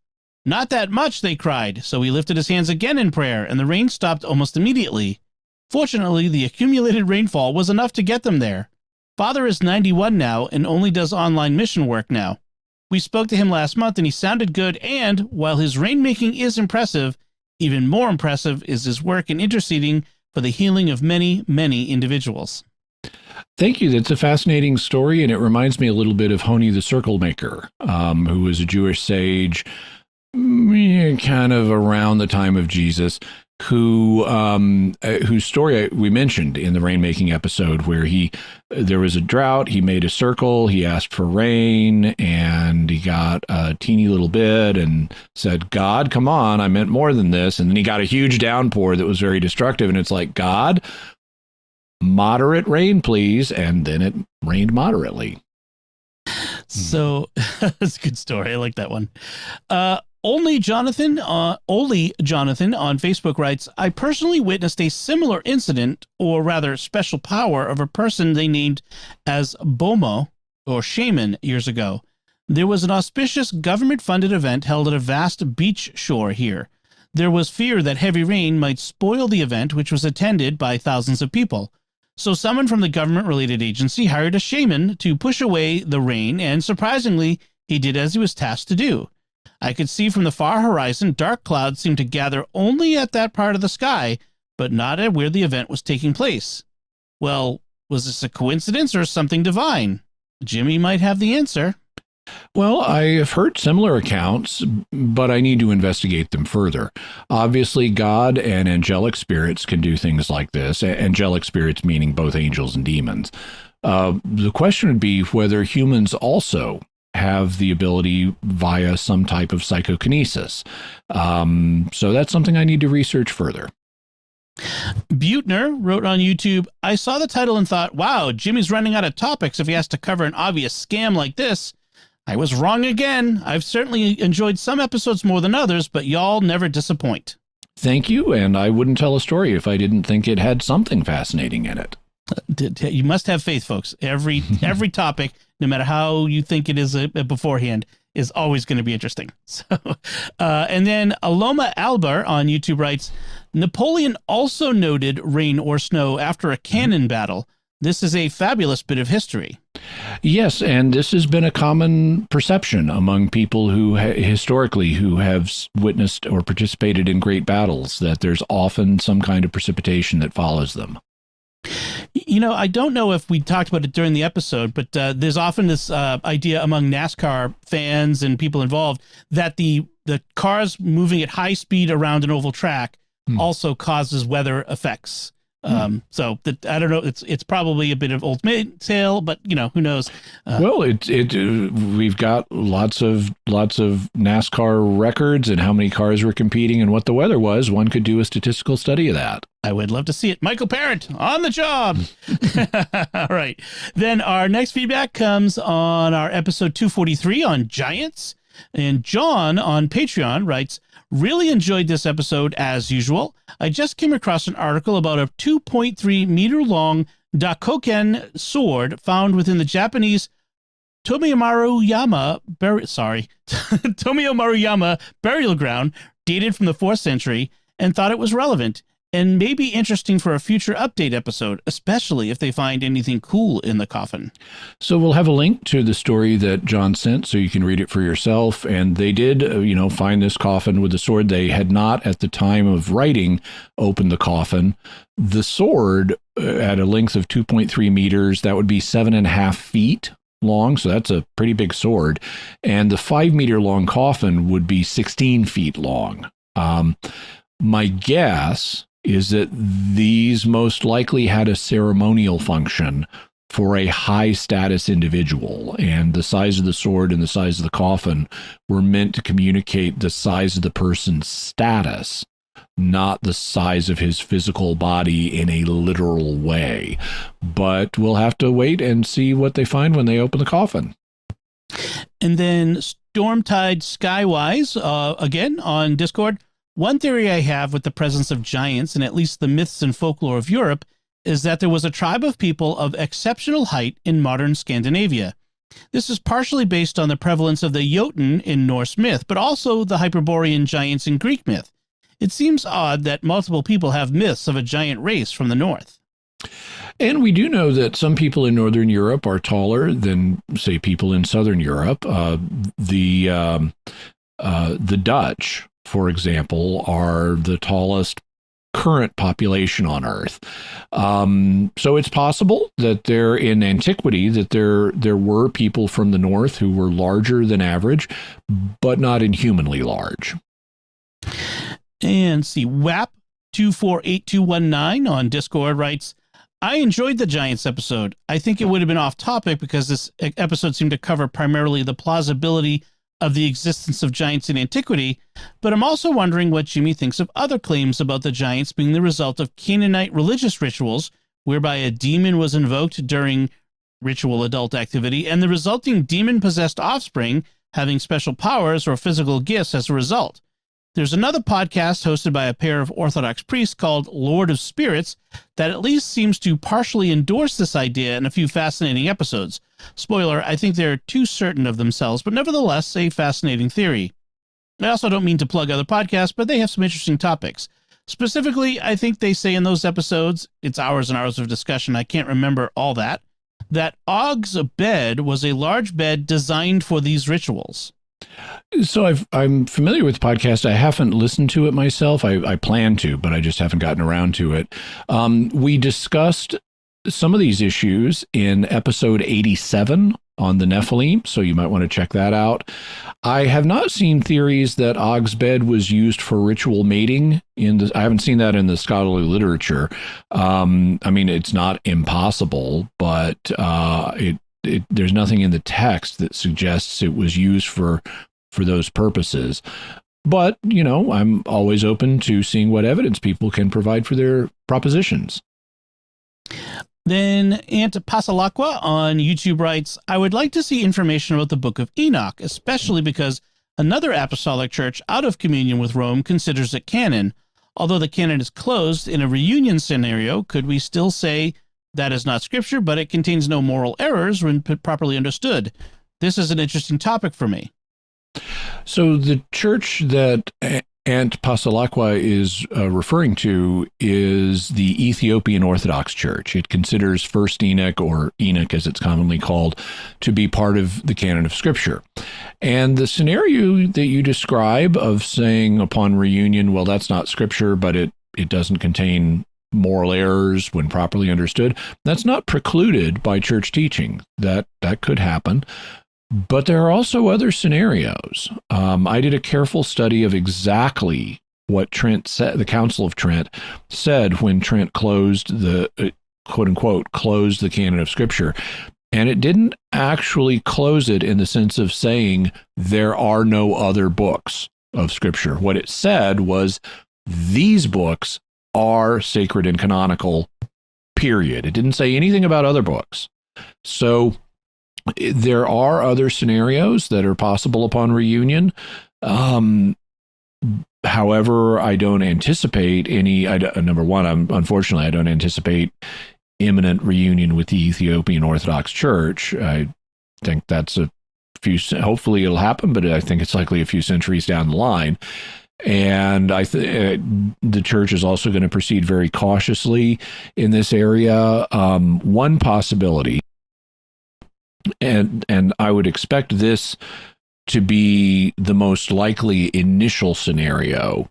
"Not that much," they cried. So he lifted his hands again in prayer, and the rain stopped almost immediately. Fortunately, the accumulated rainfall was enough to get them there. Father is 91 now and only does online mission work now. We spoke to him last month, and he sounded good, and while his rainmaking is impressive, even more impressive is his work in interceding for the healing of many, many individuals. Thank you. That's a fascinating story, and it reminds me a little bit of Honi the Circle Maker, who was a Jewish sage kind of around the time of Jesus, whose story we mentioned in the rainmaking episode, where there was a drought, he made a circle, he asked for rain, and he got a teeny little bit and said, "God, come on, I meant more than this." And then he got a huge downpour that was very destructive, and it's like, "God, moderate rain, please." And then it rained moderately. So that's a good story. I like that one. Oli Jonathan on Facebook writes, "I personally witnessed a similar incident, or rather special power, of a person they named as Bomo, or shaman, years ago. There was an auspicious government-funded event held at a vast beach shore here. There was fear that heavy rain might spoil the event, which was attended by thousands of people. So someone from the government-related agency hired a shaman to push away the rain, and surprisingly, he did as he was tasked to do. I could see from the far horizon dark clouds seemed to gather only at that part of the sky, but not at where the event was taking place. Well, was this a coincidence or something divine? Jimmy might have the answer." Well, I have heard similar accounts, but I need to investigate them further. Obviously, God and angelic spirits can do things like this, angelic spirits meaning both angels and demons. The question would be whether humans also have the ability via some type of psychokinesis. So that's something I need to research further. Butner wrote on YouTube, "I saw the title and thought, wow, Jimmy's running out of topics if he has to cover an obvious scam like this. I was wrong again. I've certainly enjoyed some episodes more than others, but y'all never disappoint." Thank you, and I wouldn't tell a story if I didn't think it had something fascinating in it. You must have faith, folks. Every topic, no matter how you think it is beforehand, is always going to be interesting. So, and then Aloma Albar on YouTube writes, Napoleon also noted rain or snow after a cannon battle. This is a fabulous bit of history. Yes, and this has been a common perception among people who historically who have witnessed or participated in great battles, that there's often some kind of precipitation that follows them. You know, I don't know if we talked about it during the episode, but there's often this idea among NASCAR fans and people involved that the cars moving at high speed around an oval track also causes weather effects. So I don't know. It's probably a bit of old tale, but you know, who knows? Well, we've got lots of NASCAR records and how many cars were competing and what the weather was. One could do a statistical study of that. I would love to see it. Michael Parent on the job. All right. Then our next feedback comes on our episode 243 on giants. And John on Patreon writes, really enjoyed this episode as usual. I just came across an article about a 2.3 meter long Dakoken sword found within the Japanese Tomiyamaruyama burial ground dated from the 4th century and thought it was relevant and may be interesting for a future update episode, especially if they find anything cool in the coffin. So we'll have a link to the story that John sent so you can read it for yourself. And they did, find this coffin with the sword. They had not, at the time of writing, opened the coffin. The sword, at a length of 2.3 meters, that would be 7.5 feet long. So that's a pretty big sword. And the 5-meter long coffin would be 16 feet long. My guess is that these most likely had a ceremonial function for a high status individual, and the size of the sword and the size of the coffin were meant to communicate the size of the person's status, not the size of his physical body in a literal way. But we'll have to wait and see what they find when they open the coffin. And then Stormtide Skywise, again on Discord, one theory I have with the presence of giants in at least the myths and folklore of Europe is that there was a tribe of people of exceptional height in modern Scandinavia. This is partially based on the prevalence of the Jotun in Norse myth, but also the Hyperborean giants in Greek myth. It seems odd that multiple people have myths of a giant race from the north. And we do know that some people in Northern Europe are taller than, say, people in Southern Europe. The Dutch, for example, are the tallest current population on Earth. So it's possible that in antiquity that there were people from the north who were larger than average, but not inhumanly large. And see, WAP248219 on Discord writes, I enjoyed the Giants episode. I think it would have been off topic because this episode seemed to cover primarily the plausibility of the existence of giants in antiquity, but I'm also wondering what Jimmy thinks of other claims about the giants being the result of Canaanite religious rituals, whereby a demon was invoked during ritual adult activity, and the resulting demon-possessed offspring having special powers or physical gifts as a result. There's another podcast hosted by a pair of Orthodox priests called Lord of Spirits that at least seems to partially endorse this idea in a few fascinating episodes. Spoiler, I think they're too certain of themselves, but nevertheless, a fascinating theory. I also don't mean to plug other podcasts, but they have some interesting topics. Specifically, I think they say in those episodes, it's hours and hours of discussion, I can't remember all that Og's bed was a large bed designed for these rituals. So I'm familiar with the podcast. I haven't listened to it myself. I plan to, but I just haven't gotten around to it. We discussed some of these issues in episode 87 on the Nephilim, so you might want to check that out. I have not seen theories that Og's bed was used for ritual mating. I haven't seen that in the scholarly literature. I mean, it's not impossible, but there's nothing in the text that suggests it was used for those purposes. But, I'm always open to seeing what evidence people can provide for their propositions. Then Aunt Pasalacqua on YouTube writes, I would like to see information about the Book of Enoch, especially because another apostolic church out of communion with Rome considers it canon. Although the canon is closed in a reunion scenario, could we still say that is not scripture, but it contains no moral errors when properly understood? This is an interesting topic for me. So the church that Aunt Pasalakwa is referring to is the Ethiopian Orthodox Church. It considers First Enoch, or Enoch as it's commonly called, to be part of the canon of Scripture. And the scenario that you describe of saying upon reunion, well, that's not Scripture, but it doesn't contain moral errors when properly understood, that's not precluded by church teaching. That could happen. But there are also other scenarios. I did a careful study of exactly what Trent said, the Council of Trent said when Trent closed the quote unquote closed the canon of Scripture. And it didn't actually close it in the sense of saying there are no other books of Scripture. What it said was these books are sacred and canonical, period. It didn't say anything about other books. So there are other scenarios that are possible upon reunion. However, I don't anticipate any. Number one, unfortunately, I don't anticipate imminent reunion with the Ethiopian Orthodox Church. I think that's a few. Hopefully, it'll happen, but I think it's likely a few centuries down the line. And the church is also going to proceed very cautiously in this area. One possibility, and I would expect this to be the most likely initial scenario,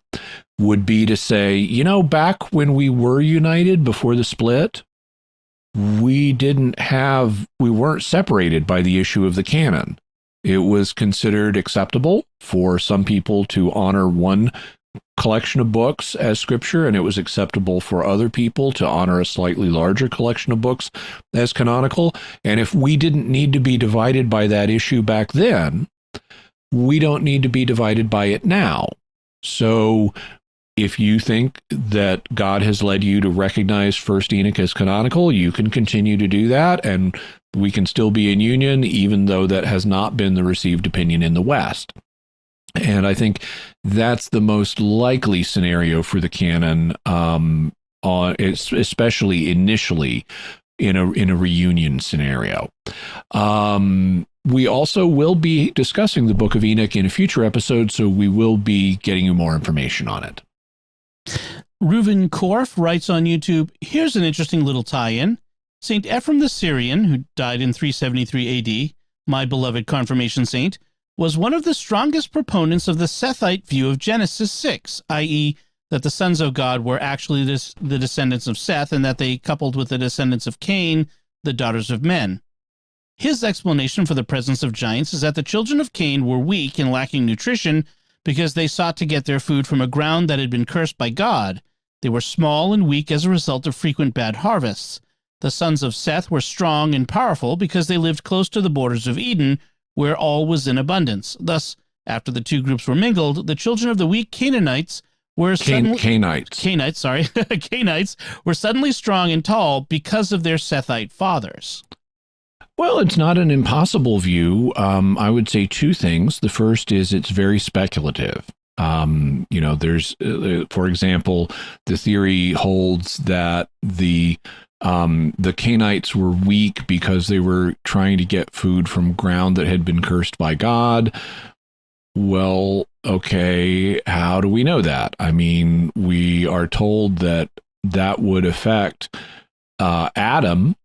would be to say, back when we were united before the split, we weren't separated by the issue of the canon. It was considered acceptable for some people to honor one collection of books as Scripture, and it was acceptable for other people to honor a slightly larger collection of books as canonical. And if we didn't need to be divided by that issue back then, we don't need to be divided by it now. So if you think that God has led you to recognize First Enoch as canonical, you can continue to do that, and we can still be in union, even though that has not been the received opinion in the West. And I think that's the most likely scenario for the canon, especially initially in a reunion scenario. We also will be discussing the Book of Enoch in a future episode, so we will be getting you more information on it. Reuven Korf writes on YouTube, here's an interesting little tie-in. St. Ephrem the Syrian, who died in 373 AD, my beloved confirmation saint, was one of the strongest proponents of the Sethite view of Genesis 6, i.e., that the sons of God were actually the descendants of Seth, and that they coupled with the descendants of Cain, the daughters of men. His explanation for the presence of giants is that the children of Cain were weak and lacking nutrition because they sought to get their food from a ground that had been cursed by God. They were small and weak as a result of frequent bad harvests. The sons of Seth were strong and powerful because they lived close to the borders of Eden, where all was in abundance. Thus, after the two groups were mingled, the children of the weak Canaanites were Canaanites were suddenly strong and tall because of their Sethite fathers. Well, it's not an impossible view. I would say two things. The first is it's very speculative. There's, for example, the theory holds that the Canaanites were weak because they were trying to get food from ground that had been cursed by God. Well, okay, how do we know that? I mean, we are told that would affect Adam,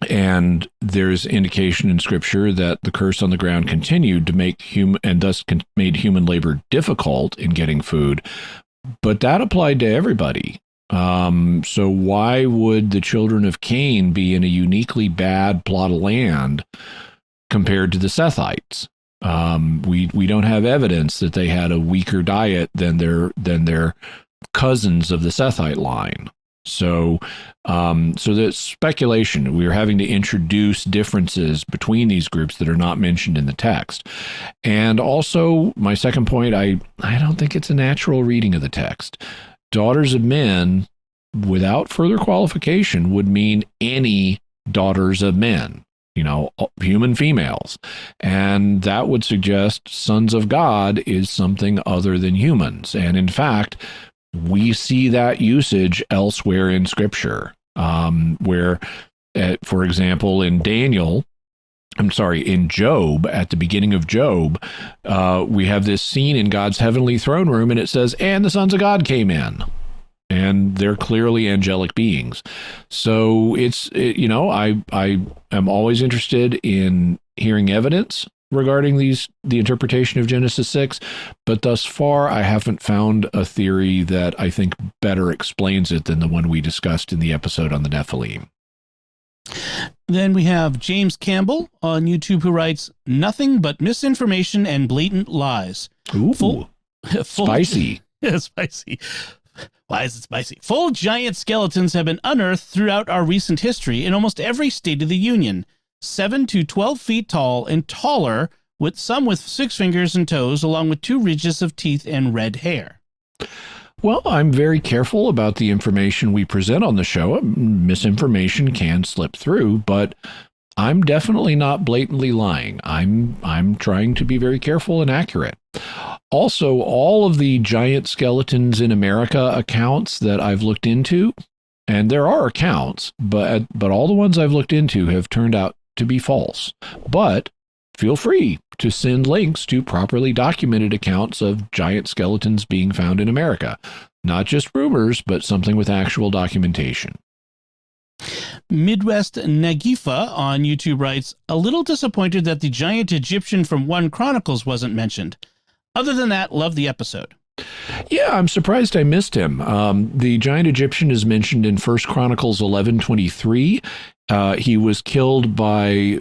and there's indication in Scripture that the curse on the ground continued to make and thus made human labor difficult in getting food. But that applied to everybody. So why would the children of Cain be in a uniquely bad plot of land compared to the Sethites? We don't have evidence that they had a weaker diet than their cousins of the Sethite line. So that's speculation. We're having to introduce differences between these groups that are not mentioned in the text. And also, my second point, I don't think it's a natural reading of the text. Daughters of men, without further qualification, would mean any daughters of men, human females. And that would suggest sons of God is something other than humans. And in fact, we see that usage elsewhere in Scripture, where, for example, in Daniel, I'm sorry, in Job, at the beginning of Job, we have this scene in God's heavenly throne room, and it says, and the sons of God came in. And they're clearly angelic beings. So I am always interested in hearing evidence regarding the interpretation of Genesis 6, but thus far I haven't found a theory that I think better explains it than the one we discussed in the episode on the Nephilim. Then we have James Campbell on YouTube who writes, nothing but misinformation and blatant lies. Ooh, spicy. Yeah, spicy. Why is it spicy? Full giant skeletons have been unearthed throughout our recent history in almost every state of the Union. 7 to 12 feet tall and taller, with some with 6 fingers and toes, along with 2 ridges of teeth and red hair. Well, I'm very careful about the information we present on the show. Misinformation can slip through, but I'm definitely not blatantly lying. I'm trying to be very careful and accurate. Also, all of the giant skeletons in America accounts that I've looked into, and there are accounts, but all the ones I've looked into have turned out to be false. But feel free to send links to properly documented accounts of giant skeletons being found in America. Not just rumors, but something with actual documentation. Midwest Nagifa on YouTube writes, a little disappointed that the giant Egyptian from 1 Chronicles wasn't mentioned. Other than that, love the episode. Yeah, I'm surprised I missed him. The giant Egyptian is mentioned in 1 Chronicles 11:23. He was killed by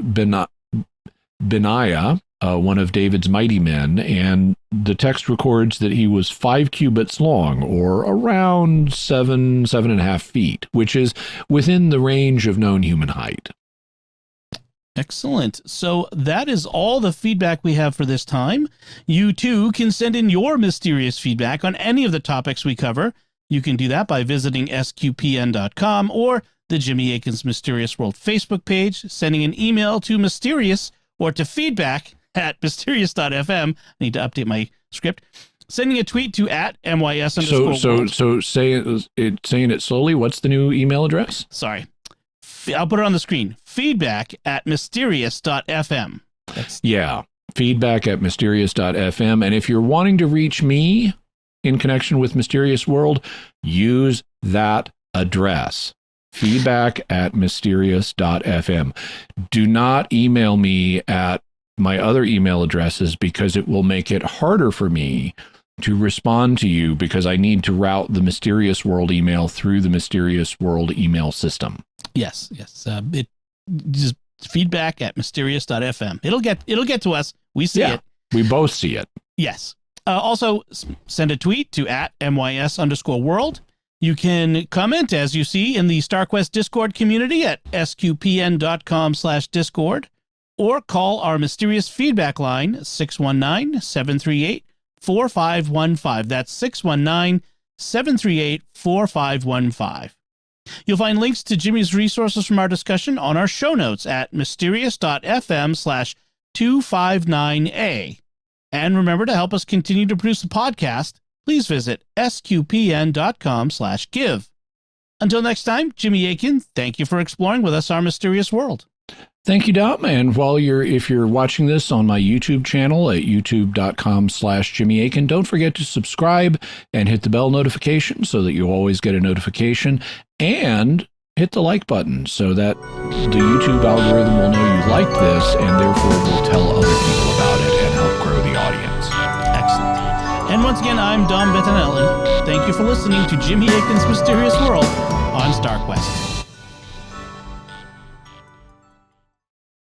Benaiah, one of David's mighty men, and the text records that he was 5 cubits long, or around 7.5 feet, which is within the range of known human height. Excellent. So that is all the feedback we have for this time. You too can send in your mysterious feedback on any of the topics we cover. You can do that by visiting sqpn.com or the Jimmy Akin's Mysterious World Facebook page, sending an email to mysterious or to feedback@mysterious.fm. I need to update my script. Sending a tweet to @MYS_world. So saying it slowly, what's the new email address? Sorry. I'll put it on the screen. Feedback@mysterious.fm. Yeah, feedback@mysterious.fm. And if you're wanting to reach me in connection with Mysterious World, use that address. Feedback@mysterious.fm. Do not email me at my other email addresses, because it will make it harder for me to respond to you, because I need to route the Mysterious World email through the Mysterious World email system. Yes. It just feedback@mysterious.fm. It'll get to us. We see it. We both see it. Yes. Also, send a tweet to @MYS_world. You can comment, as you see, in the StarQuest Discord community at sqpn.com/discord, or call our mysterious feedback line, 619-738-4515. That's 619-738-4515. You'll find links to Jimmy's resources from our discussion on our show notes at mysterious.fm/259A. And remember, to help us continue to produce the podcast, please visit sqpn.com/give. Until next time, Jimmy Akin, thank you for exploring with us our mysterious world. Thank you, Dom. And if you're watching this on my YouTube channel at youtube.com/Jimmy Akin, don't forget to subscribe and hit the bell notification so that you always get a notification, and hit the like button so that the YouTube algorithm will know you liked this and therefore will tell other people about it and help grow the audience. Excellent. And once again, I'm Dom Bettinelli. Thank you for listening to Jimmy Akin's Mysterious World on StarQuest.